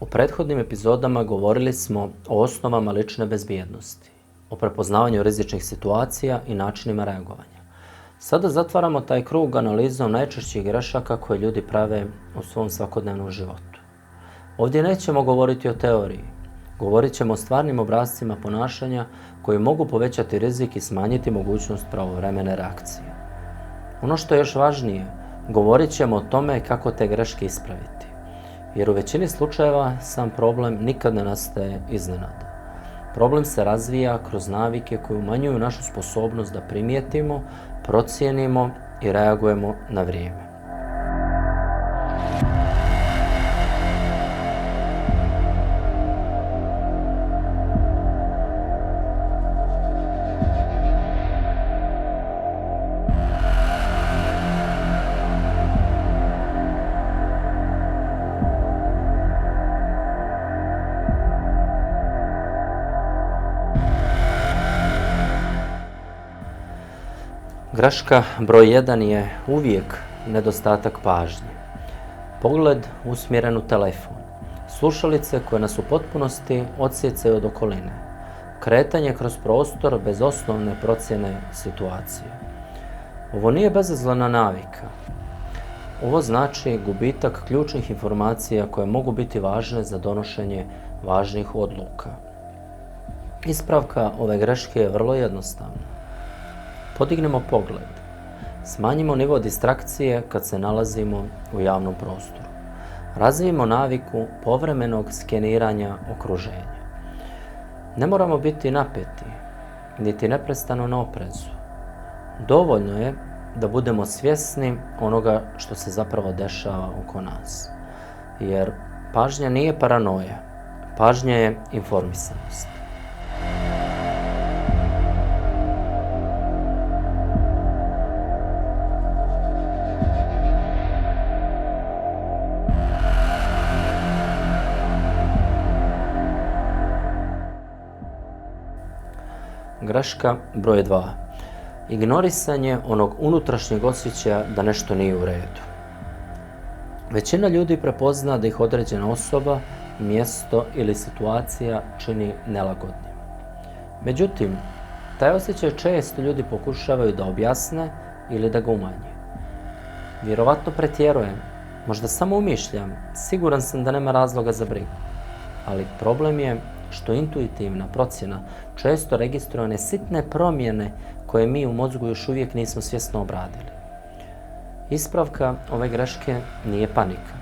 U prethodnim epizodama govorili smo o osnovama lične bezbjednosti, o prepoznavanju rizičnih situacija i načinima reagovanja. Sada zatvaramo taj krug analizom najčešćih grešaka koje ljudi prave u svom svakodnevnom životu. Ovdje nećemo govoriti o teoriji, govorit ćemo o stvarnim obrascima ponašanja koji mogu povećati rizik i smanjiti mogućnost pravovremene reakcije. Ono što je još važnije, govorit ćemo o tome kako te greške ispraviti. Jer u većini slučajeva sam problem nikad ne nastaje iznenada. Problem se razvija kroz navike koje umanjuju našu sposobnost da primijetimo, procijenimo i reagujemo na vrijeme. Greška broj 1 je uvijek nedostatak pažnje. Pogled usmjeren u telefon, slušalice koje nas u potpunosti odsjecaju od okoline, kretanje kroz prostor bez osnovne procjene situacije. Ovo nije bezazlena navika. Ovo znači gubitak ključnih informacija koje mogu biti važne za donošenje važnih odluka. Ispravka ove greške je vrlo jednostavna. Podignemo pogled, smanjimo nivo distrakcije kad se nalazimo u javnom prostoru. Razvijemo naviku povremenog skeniranja okruženja. Ne moramo biti napeti, niti neprestano na oprezu. Dovoljno je da budemo svjesni onoga što se zapravo dešava oko nas. Jer pažnja nije paranoja, pažnja je informisanost. Greška broj 2. Ignorisanje onog unutrašnjeg osjećaja da nešto nije u redu. Većina ljudi prepozna da ih određena osoba, mjesto ili situacija čini nelagodnim. Međutim, taj osjećaj često ljudi pokušavaju da objasne ili da ga umanje. Vjerovatno pretjerujem, možda samo umišljam, siguran sam da nema razloga za brigu. Ali problem je što intuitivna procjena često registruje one sitne promjene koje mi u mozgu još uvijek nismo svjesno obradili. Ispravka ove greške nije panika.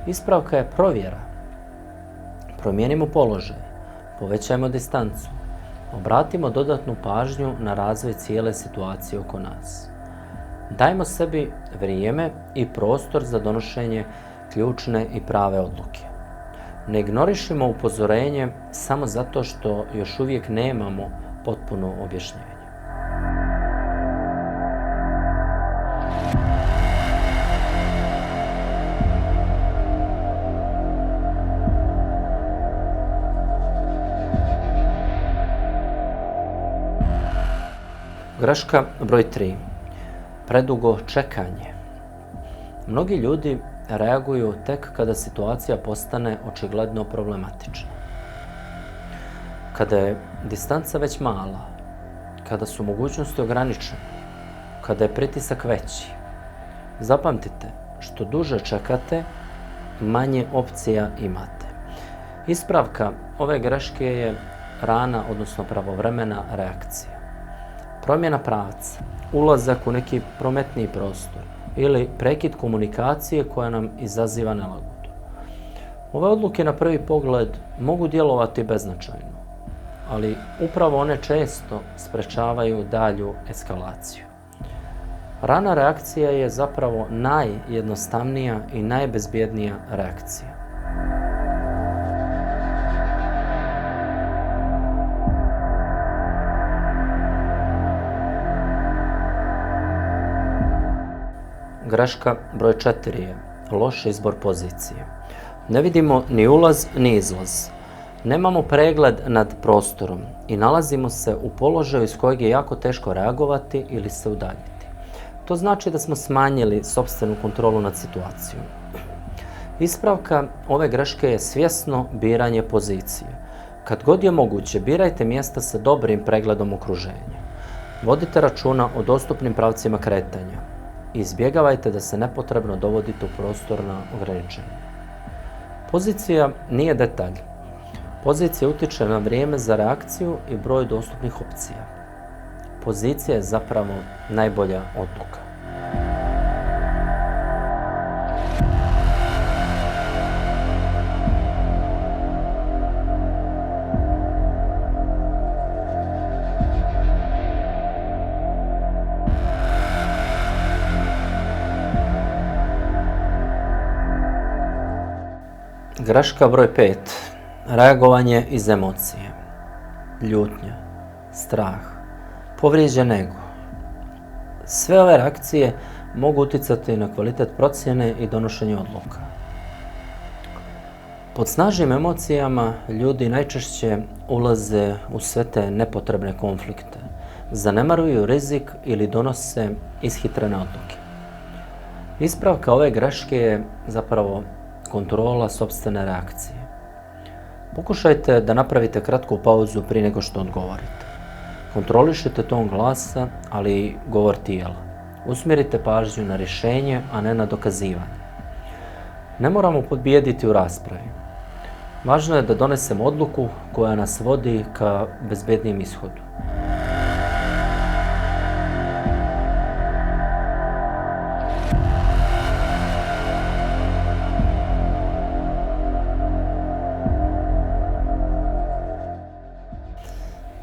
Ispravka je provjera. Promijenimo položaj, povećajmo distancu, obratimo dodatnu pažnju na razvoj cijele situacije oko nas. Dajmo sebi vrijeme i prostor za donošenje ključne i prave odluke. Ne ignorišimo upozorenje samo zato što još uvijek nemamo potpuno objašnjenje. Greška broj 3. Predugo čekanje. Mnogi ljudi reaguju tek kada situacija postane očigledno problematična. Kada je distanca već mala, kada su mogućnosti ograničene, kada je pritisak veći. Zapamtite, što duže čekate, manje opcija imate. Ispravka ove greške je rana, odnosno pravovremena reakcija. Promjena pravca, ulazak u neki prometniji prostor ili prekid komunikacije koja nam izaziva nelagodu. Ove odluke na prvi pogled mogu djelovati beznačajno, ali upravo one često sprečavaju dalju eskalaciju. Rana reakcija je zapravo najjednostavnija i najbezbjednija reakcija. Greška broj 4 je loš izbor pozicije. Ne vidimo ni ulaz ni izlaz. Nemamo pregled nad prostorom i nalazimo se u položaju iz kojeg je jako teško reagovati ili se udaljiti. To znači da smo smanjili sopstvenu kontrolu nad situacijom. Ispravka ove greške je svjesno biranje pozicije. Kad god je moguće, birajte mjesta sa dobrim pregledom okruženja. Vodite računa o dostupnim pravcima kretanja. Izbjegavajte da se nepotrebno dovodite u prostorna ograničenja. Pozicija nije detalj. Pozicija utječe na vrijeme za reakciju i broj dostupnih opcija. Pozicija je zapravo najbolja odluka. Greška broj 5. Reagovanje iz emocije. Ljutnja, strah, povrijeđen ego. Sve ove reakcije mogu utjecati na kvalitet procjene i donošenje odluka. Pod snažnim emocijama ljudi najčešće ulaze u sve te nepotrebne konflikte, zanemaruju rizik ili donose ishitrene odluke. Ispravka ove greške je zapravo kontrola sopstvene reakcije. Pokušajte da napravite kratku pauzu prije nego što odgovorite. Kontrolišite ton glasa, ali i govor tijela. Usmjerite pažnju na rješenje, a ne na dokazivanje. Ne moramo pobijediti u raspravi. Važno je da donesemo odluku koja nas vodi ka bezbednijem ishodu.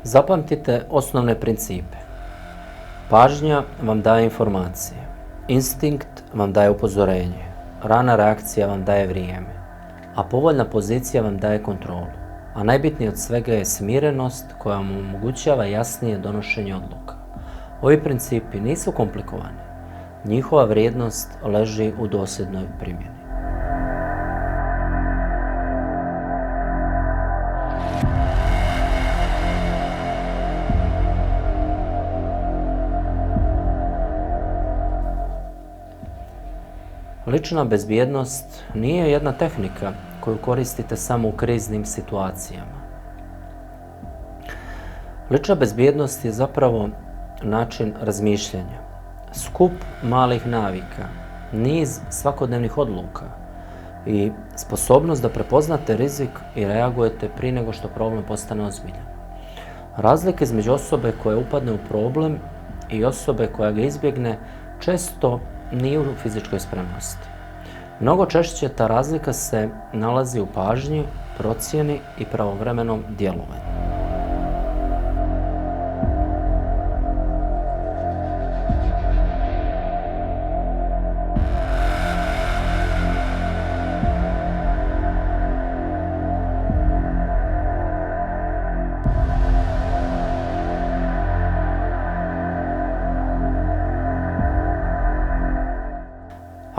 Zapamtite osnovne principe. Pažnja vam daje informacije. Instinkt vam daje upozorenje. Rana reakcija vam daje vrijeme. A povoljna pozicija vam daje kontrolu. A najbitnije od svega je smirenost koja vam omogućava jasnije donošenje odluka. Ovi principi nisu komplikovani. Njihova vrijednost leži u dosljednoj primjeni. Lična bezbjednost nije jedna tehnika koju koristite samo u kriznim situacijama. Lična bezbjednost je zapravo način razmišljanja, skup malih navika, niz svakodnevnih odluka i sposobnost da prepoznate rizik i reagujete prije nego što problem postane ozbiljan. Razlika između osobe koja upadne u problem i osobe koja ga izbjegne često nije u fizičkoj spremnosti. Mnogo češće ta razlika se nalazi u pažnji, procjeni i pravovremenom djelovanju.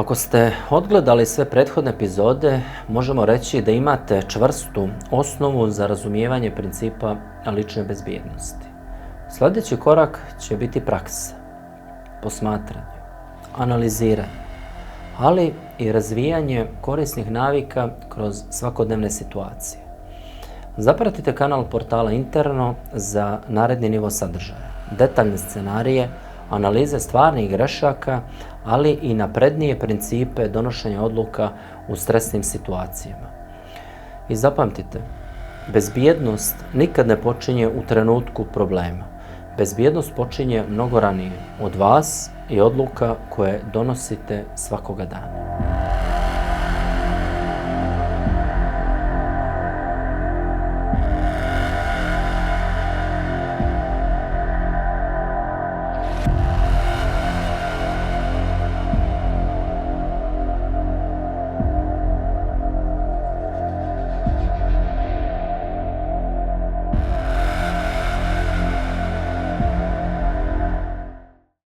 Ako ste odgledali sve prethodne epizode, možemo reći da imate čvrstu osnovu za razumijevanje principa lične bezbjednosti. Sljedeći korak će biti praksa, posmatranje, analiziranje, ali i razvijanje korisnih navika kroz svakodnevne situacije. Zapratite kanal portala Interno za naredni nivo sadržaja, detaljne scenarije, analize stvarnih grešaka, ali i naprednije principe donošenja odluka u stresnim situacijama. I zapamtite, bezbjednost nikad ne počinje u trenutku problema. Bezbjednost počinje mnogo ranije od vas i odluka koje donosite svakoga dana.